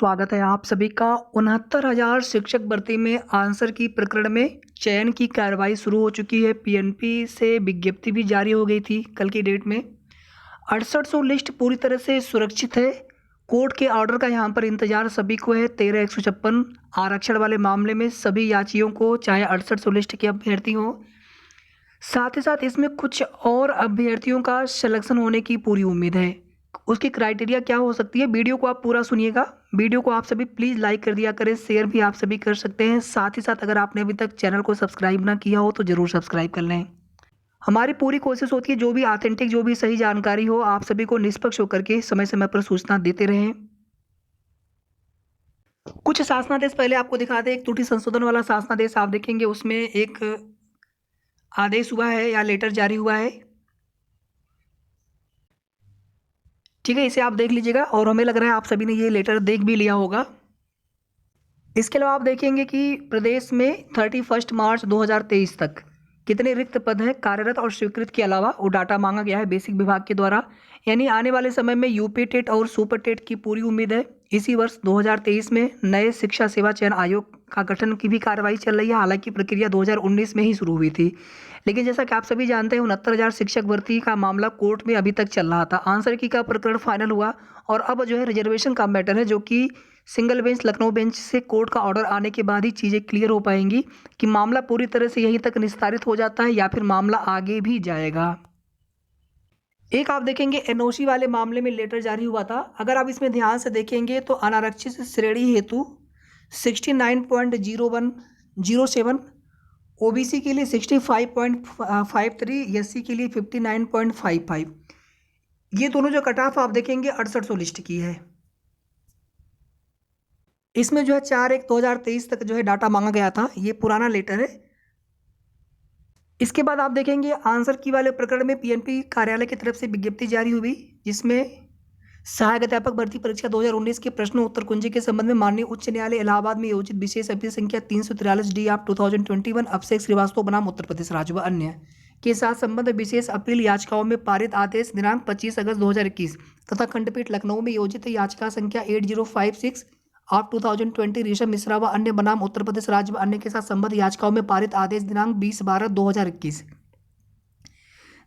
स्वागत है आप सभी का 69,000 शिक्षक भर्ती में आंसर की प्रकरण में चयन की कार्रवाई शुरू हो चुकी है। पीएनपी से विज्ञप्ति भी जारी हो गई थी कल की डेट में। 6800 लिस्ट पूरी तरह से सुरक्षित है। कोर्ट के ऑर्डर का यहाँ पर इंतजार सभी को है। 13,156 आरक्षण वाले मामले में सभी याचियों को, चाहे 6800 लिस्ट के अभ्यर्थी हों, साथ ही साथ इसमें कुछ और अभ्यर्थियों का सिलेक्शन होने की पूरी उम्मीद है। उसकी क्राइटेरिया क्या हो सकती है, वीडियो को आप पूरा सुनिएगा। वीडियो को आप सभी प्लीज़ लाइक कर दिया करें, शेयर भी आप सभी कर सकते हैं। साथ ही साथ अगर आपने अभी तक चैनल को सब्सक्राइब ना किया हो तो ज़रूर सब्सक्राइब कर लें। हमारी पूरी कोशिश होती है जो भी ऑथेंटिक, जो भी सही जानकारी हो, आप सभी को निष्पक्ष होकर के समय समय पर सूचना देते रहें। कुछ शासनादेश पहले आपको दिखा दें। एक त्रुटि संशोधन वाला शासनादेश आप देखेंगे, उसमें एक आदेश हुआ है या लेटर जारी हुआ है। ठीक है, इसे आप देख लीजिएगा और हमें लग रहा है आप सभी ने ये लेटर देख भी लिया होगा। इसके अलावा आप देखेंगे कि प्रदेश में 31 मार्च 2023 तक कितने रिक्त पद हैं कार्यरत और स्वीकृत के अलावा वो डाटा मांगा गया है बेसिक विभाग के द्वारा। यानी आने वाले समय में यूपी टेट और सुपर टेट की पूरी उम्मीद है। इसी वर्ष 2023 में नए शिक्षा सेवा चयन आयोग का गठन की भी कार्रवाई चल रही है। हालांकि प्रक्रिया 2019 में ही शुरू हुई थी, लेकिन जैसा कि आप सभी जानते हैं 69,000 शिक्षक भर्ती का मामला कोर्ट में अभी तक चल रहा था। आंसर की का प्रकरण फाइनल हुआ और अब जो है रिजर्वेशन का मैटर है, जो कि सिंगल बेंच लखनऊ बेंच से कोर्ट का ऑर्डर आने के बाद ही चीज़ें क्लियर हो पाएंगी कि मामला पूरी तरह से यहीं तक निस्तारित हो जाता है या फिर मामला आगे भी जाएगा। एक आप देखेंगे एनओसी वाले मामले में लेटर जारी हुआ था। अगर आप इसमें ध्यान से देखेंगे तो अनारक्षित श्रेणी हेतु 69.07, ओबीसी के लिए 65.53, एससी के लिए 59.55। ये दोनों जो कट ऑफ आप देखेंगे 6800 लिस्ट की है। इसमें जो है 4/1/2023 तक जो है डाटा मांगा गया था, ये पुराना लेटर है। इसके बाद आप देखेंगे आंसर की वाले प्रकरण में पीएनपी कार्यालय की तरफ से विज्ञप्ति जारी हुई, जिसमें सहायक अध्यापक भर्ती परीक्षा 2019 के प्रश्न उत्तर कुंजी के संबंध में माननीय उच्च न्यायालय इलाहाबाद में योजित विशेष अपील संख्या 343 डी ऑफ 2021 अभिषेक श्रीवास्तव बनाम उत्तर प्रदेश राज्य व अन्य के साथ संबंध विशेष अपील याचिकाओं में पारित आदेश दिनांक 25 अगस्त 2021 तथा खंडपीठ लखनऊ में योजित याचिका संख्या 8056 ऑफ 2020 ऋषभ मिश्रा व अन्य बनाम उत्तर प्रदेश राज्य व अन्य के साथ संबद्ध याचिकाओं में पारित आदेश दिनांक 20/12/2021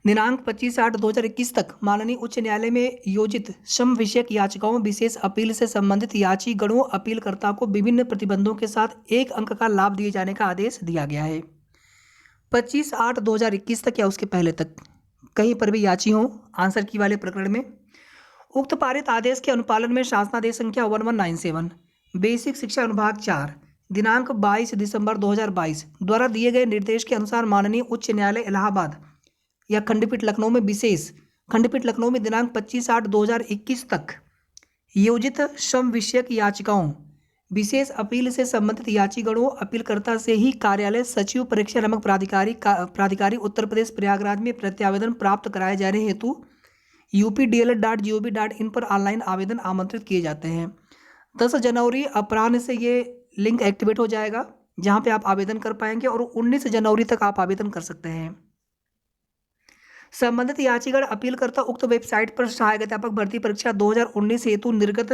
दिनांक 25/8/2021 तक माननीय उच्च न्यायालय में योजित सम विषयक याचिकाओं में विशेष अपील से संबंधित याचिगणों अपीलकर्ता को विभिन्न प्रतिबंधों के साथ 1 अंक का लाभ दिए जाने का आदेश दिया गया है। 25/8/2021 तक या उसके पहले तक कहीं पर भी याची हो आंसर की वाले प्रकरण में उक्त पारित आदेश के अनुपालन में शासनादेश संख्या 1197 बेसिक शिक्षा अनुभाग 4 दिनांक 22 दिसंबर 2022 द्वारा दिए गए निर्देश के अनुसार माननीय उच्च न्यायालय इलाहाबाद या खंडपीठ लखनऊ में विशेष खंडपीठ लखनऊ में दिनांक 25/8/2021 तक योजित सम विषयक याचिकाओं विशेष अपील से संबंधित याचिगणों अपीलकर्ता से ही कार्यालय सचिव परीक्षा नामक प्राधिकारी उत्तर प्रदेश प्रयागराज में प्रत्यावेदन प्राप्त कराए जाने हेतु updl.gov.in पर ऑनलाइन आवेदन आमंत्रित किए जाते हैं। 10 जनवरी अपराह्न से ये लिंक एक्टिवेट हो जाएगा, जहां पे आप आवेदन कर पाएंगे और 19 जनवरी तक आप आवेदन कर सकते हैं। संबंधित याचिगण अपीलकर्ता उक्त वेबसाइट पर सहायक अध्यापक भर्ती परीक्षा 2019 हेतु निर्गत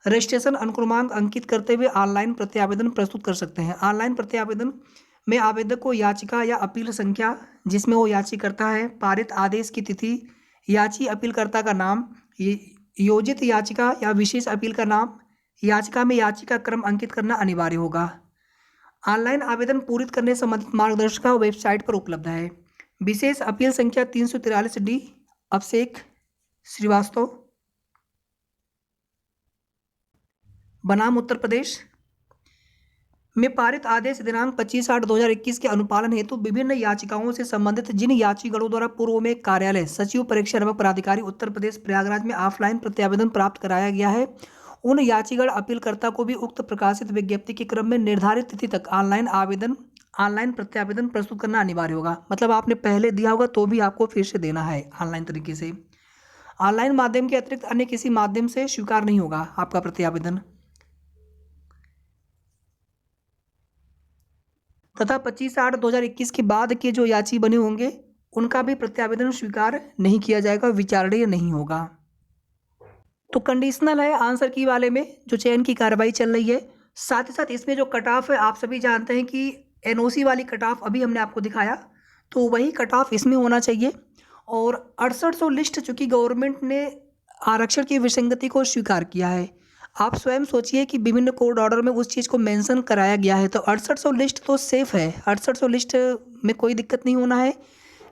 रजिस्ट्रेशन अनुक्रमांक अंकित करते हुए ऑनलाइन प्रत्यावेदन प्रस्तुत कर सकते हैं। ऑनलाइन प्रत्यावेदन में आवेदक को याचिका या अपील संख्या जिसमें वो याची करता है, पारित आदेश की तिथि, याची अपीलकर्ता का नाम, योजित याचिका या विशेष अपील का नाम, याचिका में याचिका क्रम अंकित करना अनिवार्य होगा। ऑनलाइन आवेदन पूरित करने संबंधित मार्गदर्शिका वेबसाइट पर उपलब्ध है। विशेष अपील संख्या 343 डी अभिषेक श्रीवास्तव बनाम उत्तर प्रदेश में पारित आदेश दिनांक 25/8/2021 के अनुपालन हेतु विभिन्न याचिकाओं से संबंधित जिन याचिगणों द्वारा पूर्व में कार्यालय सचिव परीक्षा नामक प्राधिकारी उत्तर प्रदेश प्रयागराज में ऑफलाइन प्रत्यावेदन प्राप्त कराया गया है, उन याचिगण अपीलकर्ता को भी उक्त प्रकाशित विज्ञप्ति के क्रम में निर्धारित तिथि तक ऑनलाइन प्रत्यावेदन प्रस्तुत करना अनिवार्य होगा। मतलब आपने पहले दिया होगा तो भी आपको फिर से देना है ऑनलाइन तरीके से। ऑनलाइन माध्यम के अतिरिक्त अन्य किसी माध्यम से स्वीकार नहीं होगा आपका प्रत्यावेदन। तथा 25/8/2021 के बाद के जो याची बने होंगे उनका भी प्रत्यावेदन स्वीकार नहीं किया जाएगा, विचारणीय नहीं होगा। तो कंडीशनल है आंसर की वाले में जो चयन की कार्रवाई चल रही है। साथ ही साथ इसमें जो कट ऑफ है आप सभी जानते हैं कि एनओसी वाली कट ऑफ अभी हमने आपको दिखाया, तो वही कट ऑफ इसमें होना चाहिए। और 6800 लिस्ट चूँकि गवर्नमेंट ने आरक्षण की विसंगति को स्वीकार किया है। आप स्वयं सोचिए कि विभिन्न कोर्ट ऑर्डर में उस चीज़ को मेंशन कराया गया है, तो 6800 लिस्ट तो सेफ़ है, 6800 लिस्ट में कोई दिक्कत नहीं होना है।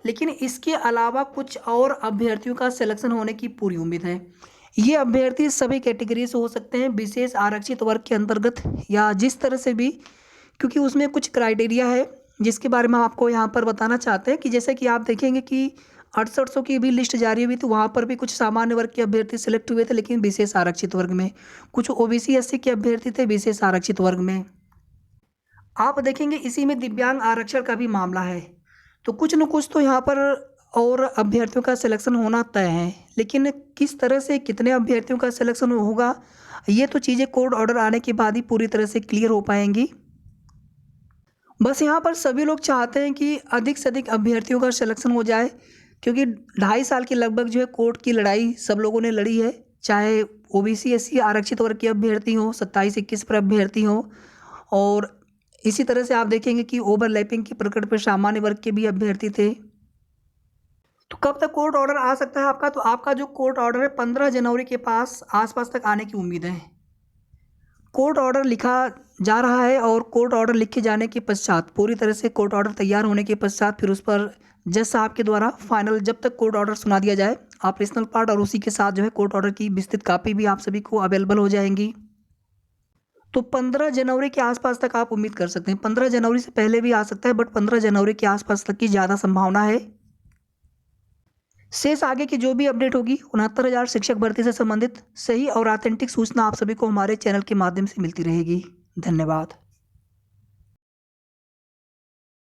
लेकिन इसके अलावा कुछ और अभ्यर्थियों का सिलेक्शन होने की पूरी उम्मीद है। ये अभ्यर्थी सभी कैटेगरी से हो सकते हैं, विशेष आरक्षित वर्ग के अंतर्गत या जिस तरह से भी, क्योंकि उसमें कुछ क्राइटेरिया है जिसके बारे में हम आपको यहाँ पर बताना चाहते हैं कि जैसे कि आप देखेंगे कि 6800 की भी लिस्ट जारी हुई थी, वहाँ पर भी कुछ सामान्य वर्ग के अभ्यर्थी सिलेक्ट हुए थे, लेकिन विशेष आरक्षित वर्ग में। कुछ ओबीसी एससी के अभ्यर्थी थे विशेष आरक्षित वर्ग में। आप देखेंगे इसी में दिव्यांग आरक्षण का भी मामला है। तो कुछ न कुछ तो यहाँ पर और अभ्यर्थियों का सिलेक्शन होना तय है, लेकिन किस तरह से कितने अभ्यर्थियों का सिलेक्शन होगा, ये तो चीज़ें कोर्ट ऑर्डर आने के बाद ही पूरी तरह से क्लियर हो पाएंगी। बस यहाँ पर सभी लोग चाहते हैं कि अधिक से अधिक अभ्यर्थियों का सिलेक्शन हो जाए, क्योंकि 2.5 साल के लगभग जो है कोर्ट की लड़ाई सब लोगों ने लड़ी है, चाहे ओबीसी एससी आरक्षित वर्ग के अभ्यर्थी हों, 27-21 पर अभ्यर्थी हों, और इसी तरह से आप देखेंगे कि ओवरलैपिंग की प्रकरण पर सामान्य वर्ग के भी अभ्यर्थी थे। तो कब तक कोर्ट ऑर्डर आ सकता है आपका? तो आपका जो कोर्ट ऑर्डर है 15 जनवरी के आसपास तक आने की उम्मीद है। कोर्ट ऑर्डर लिखा जा रहा है और कोर्ट ऑर्डर लिखे जाने के पश्चात, पूरी तरह से कोर्ट ऑर्डर तैयार होने के पश्चात, फिर उस पर जज साहब के द्वारा फाइनल जब तक कोर्ट ऑर्डर सुना दिया जाए, ऑपरेशनल पार्ट और उसी के साथ जो है कोर्ट ऑर्डर की विस्तृत कापी भी आप सभी को अवेलेबल हो जाएंगी। तो 15 जनवरी के आसपास तक आप उम्मीद कर सकते हैं। 15 जनवरी से पहले भी आ सकता है, बट 15 जनवरी के आसपास तक की ज़्यादा संभावना है। शेष आगे की जो भी अपडेट होगी 69,000 शिक्षक भर्ती से संबंधित सही और ऑथेंटिक सूचना आप सभी को हमारे चैनल के माध्यम से मिलती रहेगी। धन्यवाद।